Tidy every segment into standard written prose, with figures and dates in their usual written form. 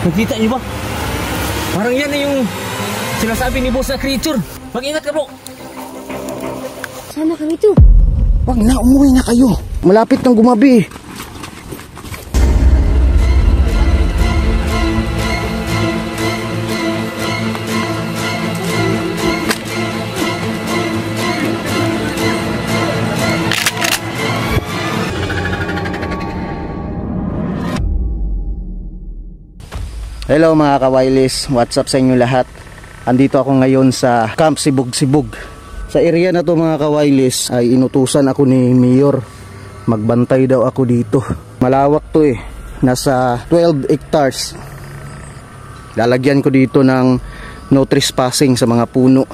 Nakita niyo ba? Parang yan na yung sinasabi ni boss na creature. Mag-ingat ka, bro. Sana kami to. Wag na, umuwi na kayo. Malapit nang gumabi. Hello mga kawailis, what's up sa inyo lahat? Andito ako ngayon sa Camp Sibug-Sibug. Sa area na to mga kawailis ay inutusan ako ni Mayor. Magbantay daw ako dito. Malawak to eh, nasa 12 hectares. Lalagyan ko dito ng no trespassing sa mga puno.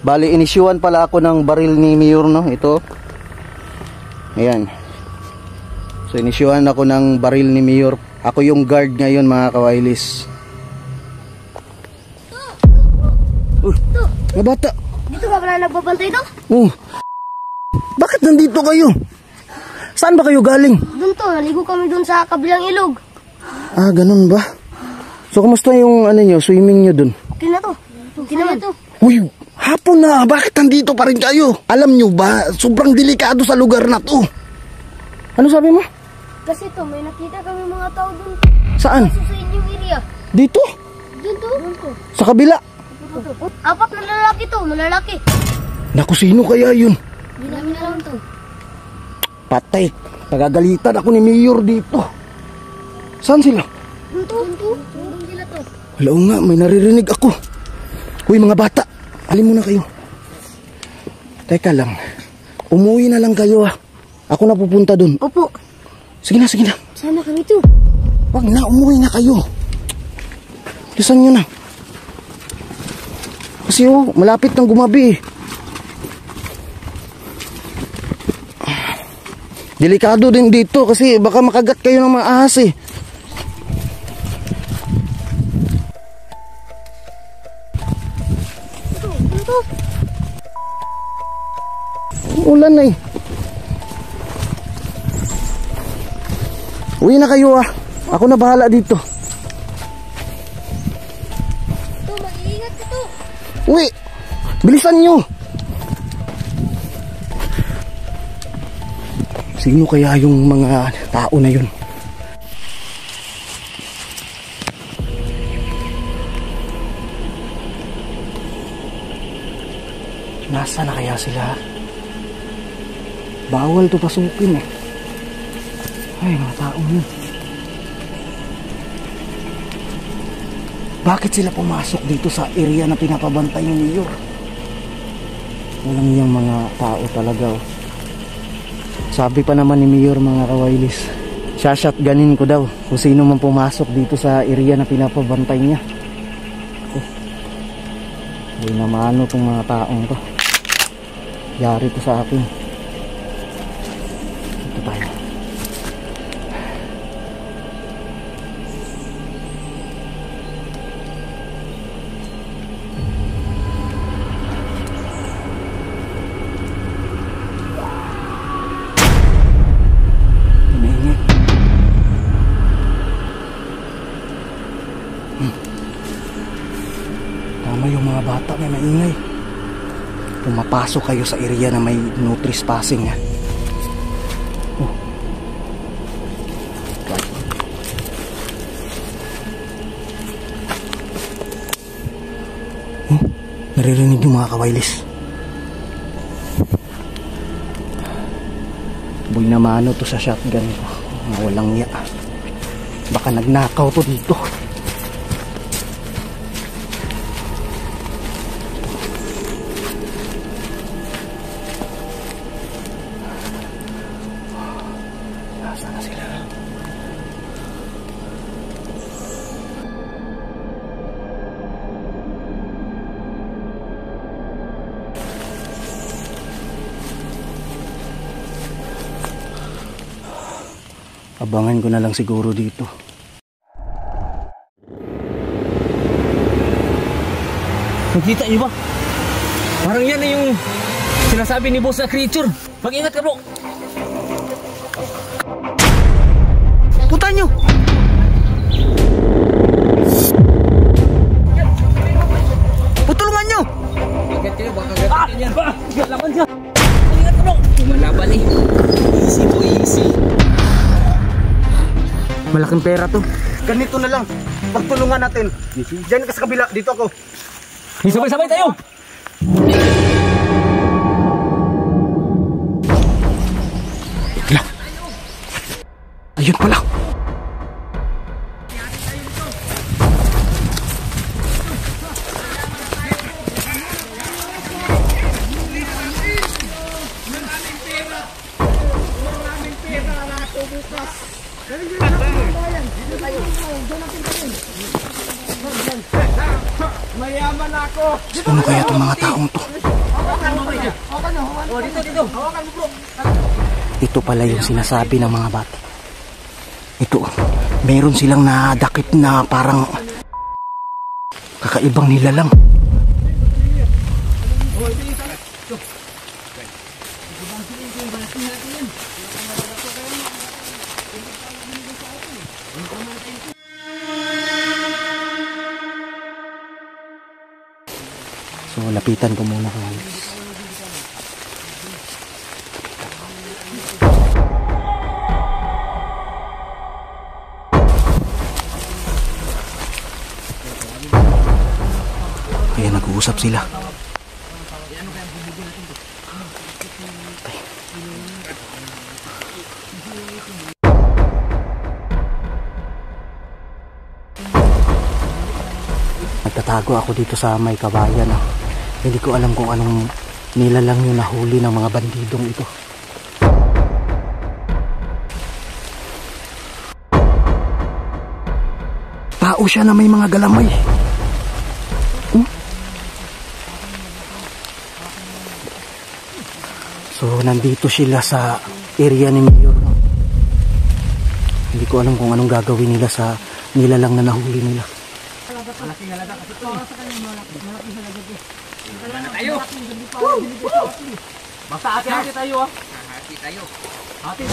Bali, inisyuan pala ako ng baril ni Mayor, no? Ito. Ayan. So inisyuhan ako ng baril ni Mayor. Ako yung guard ngayon mga kawailis. Mga bata. Dito ba pala nagbabantay to? Bakit nandito kayo? Saan ba kayo galing? Doon to, naligo kami doon sa kabilang ilog. Ah, ganun ba? So kumusta yung ano nyo, swimming nyo dun? Okay na to. Okay naman to. Uy, hapon na. Bakit nandito pa rin kayo? Alam nyo ba, sobrang delikado sa lugar na to. Ano sabi mo? Kasi to, may nakita kami mga tao doon. Saan? Sa inyong area. Dito? Doon to. Sa kabila? Apat na lalaki to, malalaki. Naku, sino kaya yun? Hindi namin alam to. Patay. Nagagalitan ako ni Mayor dito. Saan sila? Doon to. Doon sila to. Wala nga, may naririnig ako. Uy mga bata, alin muna kayo. Teka lang, umuwi na lang kayo ha. Ako na pupunta dun. Opo. Sige na, sige na. Sana kami to. Wag na, umuwi na kayo. Lisan nyo na. Kasi malapit nang gumabi eh. Delikado din dito kasi baka makagat kayo ng mga ahas eh. Ulan na eh. Uwi na kayo ah. Ako na bahala dito. To, mag-iingat ka to. Uwi! Bilisan nyo! Sino kaya yung mga tao na yun? Nasa na kaya sila? Bawal to pasukin eh. Ay, mga tao yun. Bakit sila pumasok dito sa area na pinapabantay ni Mayor? Walang yung mga tao talaga oh. Sabi pa naman ni Mayor mga kawailis, shotgunin ko daw kung sino man pumasok dito sa area na pinapabantay niya. Hindi naman itong mga taong to. Yari to sa akin. Ito tayo. Tama yung mga bata na maingay. Pumapasok kayo sa area na may no trespassing ha. Naririnig yung mga kawailis. Boy na mano to sa shotgun ko. Walang iya. Baka nagnakaw to dito. Nasaan na sila? Abangan ko na lang siguro dito. Nakita niyo ba? Parang yan na yung sinasabi ni boss na creature. Mag-ingat ka, bro. Puntahan nyo! Putulungan nyo! Ingat kayo, baka gagatin yan. Laban siya. Ingat ka dong. Malaban eh. Easy po, easy. Malaking pera to. Ganito na lang. Pagtulungan natin. Diyan ka sa kabila. Dito ako. Sabay-sabay tayo. Ayun pala. Mayaman ako. Ano kaya itong mga taong to? Dito. Ito pala yung sinasabi ng mga bata. Ito, meron silang nadakip na parang kakaibang nilalang. So, lapitan ko muna kung ayan, nag-uusap sila. Nagtatago ako dito sa may kabayan. Hindi ko alam kung anong nilalang yung nahuli ng mga bandidong ito. Tao siya na may mga galamay. So, nandito sila sa area ni Mayor. Hindi ko alam kung anong gagawin nila sa nilalang na nahuli nila. Tayo. Basta hati-hati tayo ah. Hati tayo. Hati.